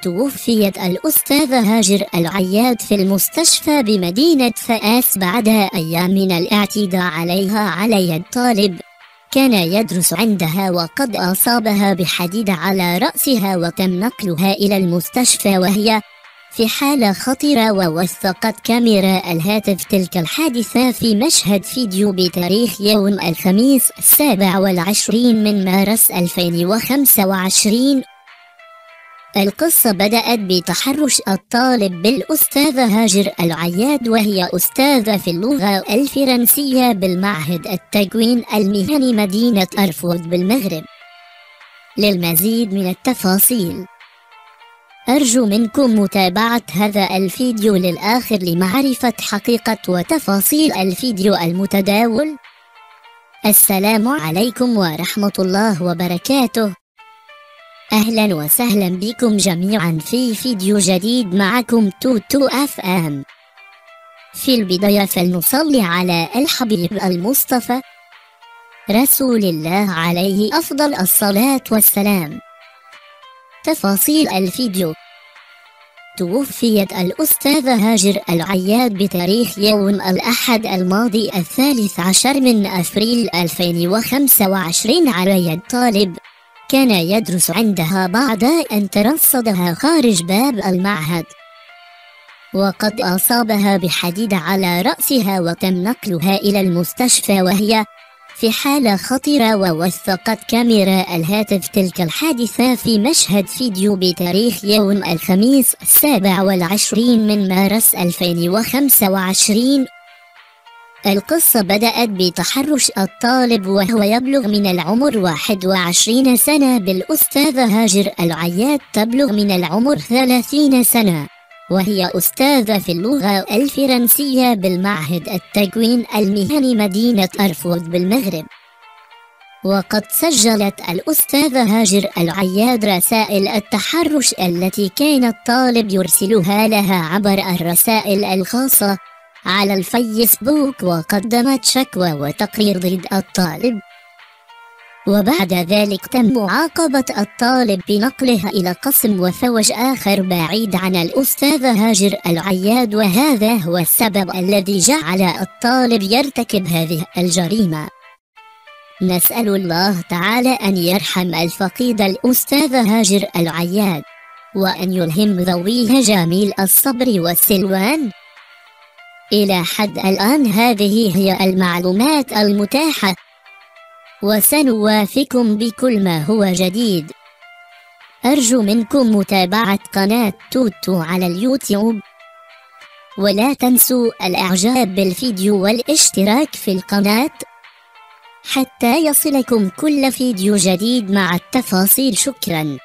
توفيت الأستاذة هاجر العياد في المستشفى بمدينة فاس بعد أيام من الاعتداء عليها على يد طالب كان يدرس عندها، وقد أصابها بحديد على رأسها وتم نقلها إلى المستشفى وهي في حالة خطيرة. ووثقت كاميرا الهاتف تلك الحادثة في مشهد فيديو بتاريخ يوم الخميس 27 من مارس 2025. القصة بدأت بتحرش الطالب بالأستاذة هاجر العياد، وهي أستاذة في اللغة الفرنسية بالمعهد التكوين المهني مدينة أرفود بالمغرب. للمزيد من التفاصيل أرجو منكم متابعة هذا الفيديو للآخر لمعرفة حقيقة وتفاصيل الفيديو المتداول. السلام عليكم ورحمة الله وبركاته. أهلا وسهلا بكم جميعا في فيديو جديد معكم توتو FM. في البداية فلنصلي على الحبيب المصطفى رسول الله عليه أفضل الصلاة والسلام. تفاصيل الفيديو: توفيت الأستاذة هاجر العياد بتاريخ يوم الأحد الماضي 13 من أفريل 2025 على يد طالب كان يدرس عندها بعد أن ترصدها خارج باب المعهد، وقد أصابها بحديد على رأسها وتم نقلها إلى المستشفى وهي في حالة خطيرة. ووثقت كاميرا الهاتف تلك الحادثة في مشهد فيديو بتاريخ يوم الخميس 27 من مارس 2025. القصة بدأت بتحرش الطالب وهو يبلغ من العمر 21 سنة بالأستاذة هاجر العياد تبلغ من العمر 30 سنة، وهي أستاذة في اللغة الفرنسية بالمعهد التكوين المهني مدينة أرفود بالمغرب. وقد سجلت الأستاذة هاجر العياد رسائل التحرش التي كان الطالب يرسلها لها عبر الرسائل الخاصة على الفيسبوك، وقدمت شكوى وتقرير ضد الطالب. وبعد ذلك تم معاقبة الطالب بنقلها إلى قسم وفوج آخر بعيد عن الأستاذة هاجر العياد، وهذا هو السبب الذي جعل الطالب يرتكب هذه الجريمة. نسأل الله تعالى أن يرحم الفقيدة الأستاذة هاجر العياد، وأن يلهم ذويها جميل الصبر والسلوان. إلى حد الآن هذه هي المعلومات المتاحة، وسنوافيكم بكل ما هو جديد. أرجو منكم متابعة قناة توتو على اليوتيوب، ولا تنسوا الإعجاب بالفيديو والاشتراك في القناة حتى يصلكم كل فيديو جديد مع التفاصيل. شكرا.